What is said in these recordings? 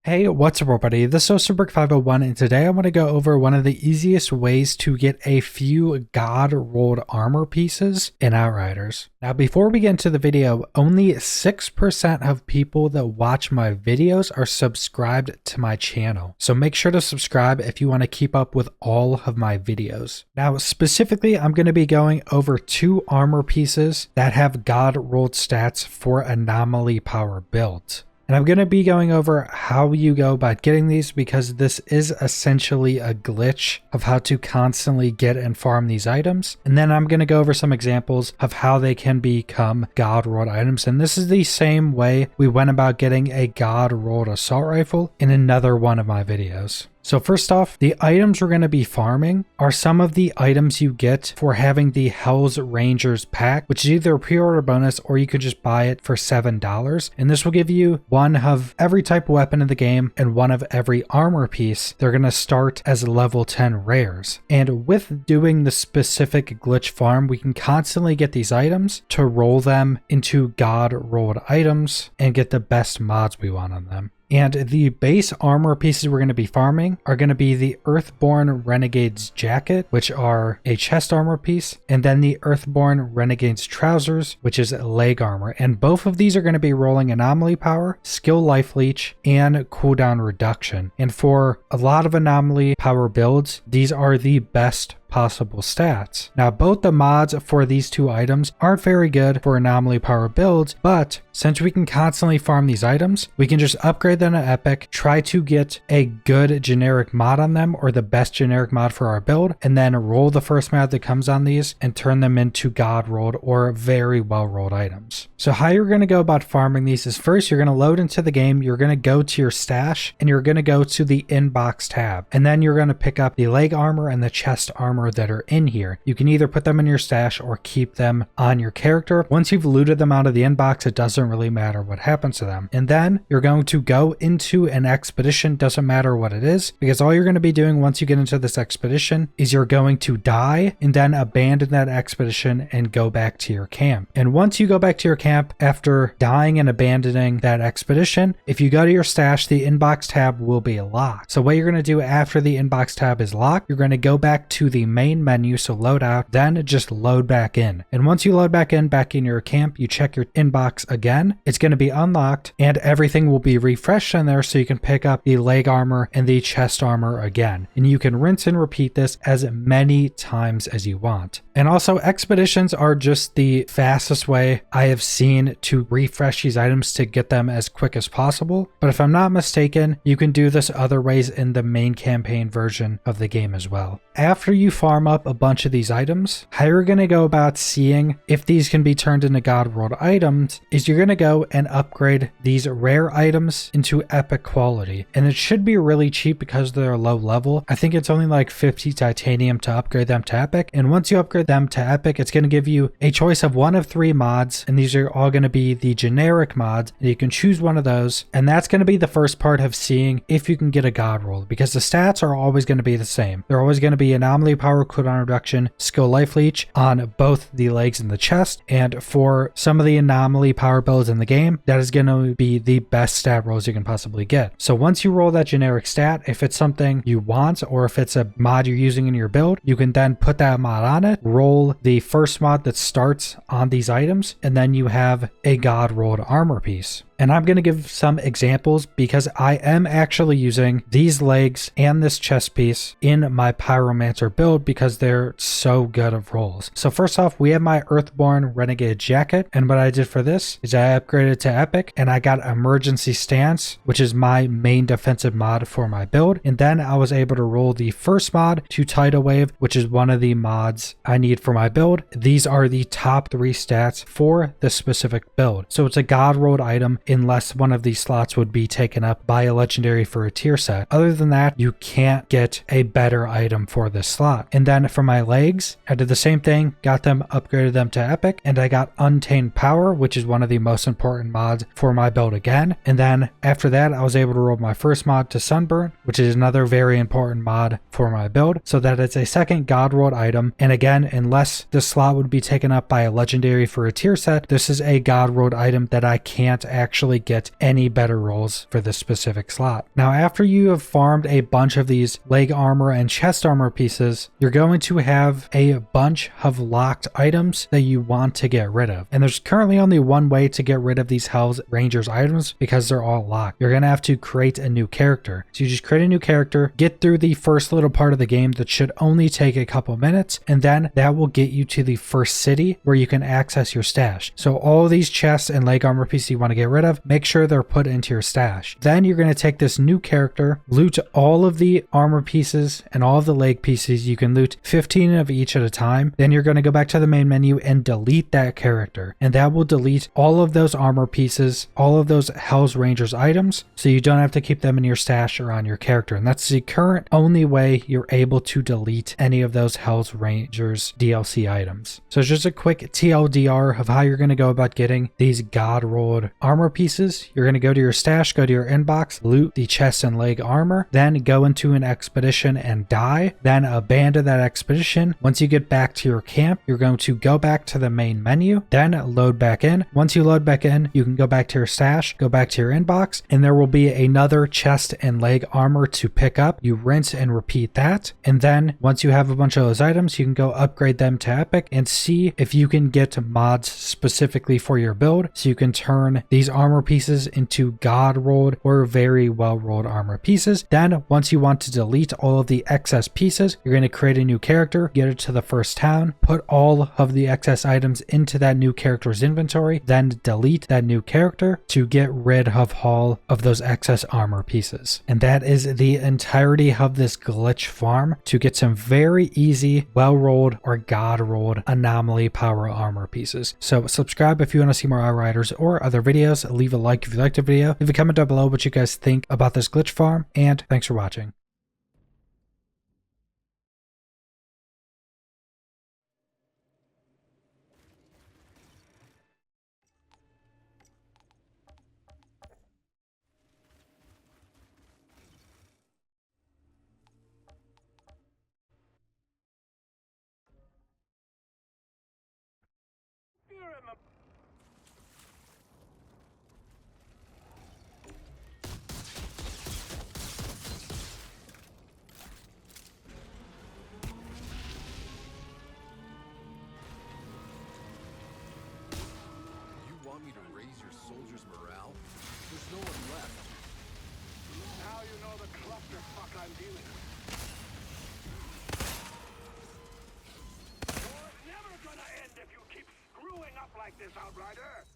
Hey, what's up everybody? This is Brick501 and today I want to go over one of the easiest ways to get a few god rolled armor pieces in Outriders. Now before we get into the video, only 6% of people that watch my videos are subscribed to my channel. So make sure to subscribe if you want to keep up with all of my videos. Now specifically, I'm going to be going over 2 armor pieces that have god rolled stats for anomaly power builds. And I'm going to be going over how you go about getting these because this is essentially a glitch of how to constantly get and farm these items. And then I'm going to go over some examples of how they can become god rolled items. And this is the same way we went about getting a god rolled assault rifle in another one of my videos. So first off, the items we're going to be farming are some of the items you get for having the Hell's Rangers pack, which is either a pre-order bonus or you could just buy it for $7. And this will give you one of every type of weapon in the game and one of every armor piece. They're going to start as level 10 rares. And with doing the specific glitch farm, we can constantly get these items to roll them into god rolled items and get the best mods we want on them. And the base armor pieces we're going to be farming are going to be the Earthborn Renegade's jacket, which are a chest armor piece, and then the Earthborn Renegade's trousers, which is leg armor. And both of these are going to be rolling anomaly power, skill life leech, and cooldown reduction. And for a lot of anomaly power builds, these are the best possible stats. Now both the mods for these 2 items aren't very good for anomaly power builds, but since we can constantly farm these items, we can just upgrade them to epic, try to get a good generic mod on them or the best generic mod for our build, and then roll the first mod that comes on these and turn them into god rolled or very well rolled items. So how you're going to go about farming these is first you're going to load into the game, you're going to go to your stash, and you're going to go to the inbox tab, and then you're going to pick up the leg armor and the chest armor that are in here. You can either put them in your stash or keep them on your character. Once you've looted them out of the inbox, it doesn't really matter what happens to them. And then you're going to go into an expedition, doesn't matter what it is, because all you're going to be doing once you get into this expedition is you're going to die and then abandon that expedition and go back to your camp. And once you go back to your camp after dying and abandoning that expedition, if you go to your stash, the inbox tab will be locked. So what you're going to do after the inbox tab is locked, you're going to go back to the main menu, so load out, then just load back in. And once you load back in your camp, you check your inbox again, it's going to be unlocked and everything will be refreshed in there so you can pick up the leg armor and the chest armor again. And you can rinse and repeat this as many times as you want. And also expeditions are just the fastest way I have seen to refresh these items to get them as quick as possible. But if I'm not mistaken, you can do this other ways in the main campaign version of the game as well. After you farm up a bunch of these items, how you're going to go about seeing if these can be turned into god rolled items is you're going to go and upgrade these rare items into epic quality. And it should be really cheap because they're low level. I think it's only like 50 titanium to upgrade them to epic. And once you upgrade them to epic, it's going to give you a choice of one of 3 mods. And these are all going to be the generic mods. And you can choose one of those. And that's going to be the first part of seeing if you can get a god roll, because the stats are always going to be the same. They're always going to be anomaly power, cooldown reduction, skill life leech on both the legs and the chest. And for some of the anomaly power builds in the game, that is going to be the best stat rolls you can possibly get. So once you roll that generic stat, if it's something you want or if it's a mod you're using in your build, you can then put that mod on it, roll the first mod that starts on these items, and then you have a god rolled armor piece. And I'm going to give some examples because I am actually using these legs and this chest piece in my Pyromancer build because they're so good of rolls. So first off, we have my Earthborn Renegade jacket. And what I did for this is I upgraded to epic and I got emergency stance, which is my main defensive mod for my build. And then I was able to roll the first mod to tidal wave, which is one of the mods I need for my build. These are the top 3 stats for this specific build. So it's a god rolled item unless one of these slots would be taken up by a legendary for a tier set. Other than that, you can't get a better item for this slot. And then for my legs, I did the same thing, got them, upgraded them to epic, and I got Untamed Power, which is one of the most important mods for my build again. And then after that, I was able to roll my first mod to Sunburn, which is another very important mod for my build, so that it's a second god rolled item. And again, unless this slot would be taken up by a legendary for a tier set, this is a god rolled item that I can't actually actually get any better rolls for this specific slot. Now, after you have farmed a bunch of these leg armor and chest armor pieces, you're going to have a bunch of locked items that you want to get rid of. And there's currently only one way to get rid of these Hell's Rangers items because they're all locked. You're going to have to create a new character. So you just create a new character, get through the first little part of the game that should only take a couple minutes, and then that will get you to the first city where you can access your stash. So all these chests and leg armor pieces you want to get rid of, make sure they're put into your stash. Then you're going to take this new character, loot all of the armor pieces and all of the leg pieces. You can loot 15 of each at a time. Then you're going to go back to the main menu and delete that character, and that will delete all of those armor pieces, all of those Hell's Rangers items, so you don't have to keep them in your stash or on your character. And that's the current only way you're able to delete any of those Hell's Rangers DLC items. So it's just a quick TLDR of how you're going to go about getting these God rolled armor pieces. You're going to go to your stash, go to your inbox, loot the chest and leg armor, then go into an expedition and die, then abandon that expedition. Once you get back to your camp, you're going to go back to the main menu, then load back in. Once you load back in, you can go back to your stash, go back to your inbox, and there will be another chest and leg armor to pick up. You rinse and repeat that, and then once you have a bunch of those items, you can go upgrade them to epic and see if you can get mods specifically for your build, so you can turn these armor pieces into God rolled or very well rolled armor pieces. Then once you want to delete all of the excess pieces, you're going to create a new character, get it to the first town, put all of the excess items into that new character's inventory, then delete that new character to get rid of all of those excess armor pieces. And that is the entirety of this glitch farm to get some very easy, well rolled or God rolled anomaly power armor pieces. So subscribe if you want to see more Outriders or other videos. Leave a like if you liked the video. Leave a comment down below what you guys think about this glitch farm, and thanks for watching. Want me to raise your soldiers' morale? There's no one left. Now you know the clusterfuck I'm dealing with. War's never gonna end if you keep screwing up like this, Outrider!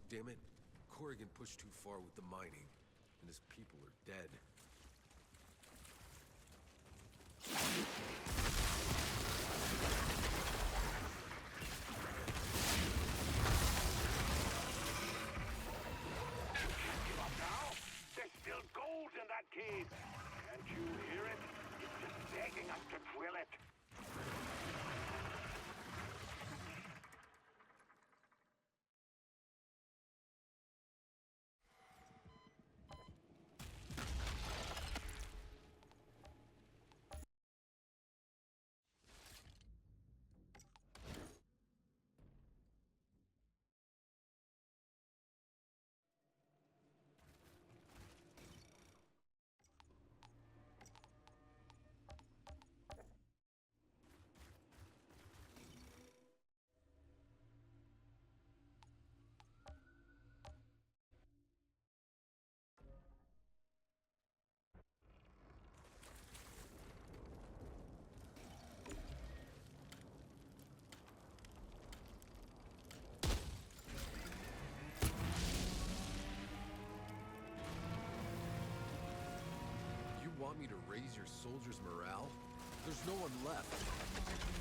Damn it. Corrigan pushed too far with the mining, and his people are dead. Give up now? There's still gold in that cave! Can't you hear it? It's just begging us to drill it! want me to raise your soldiers' morale? There's no one left.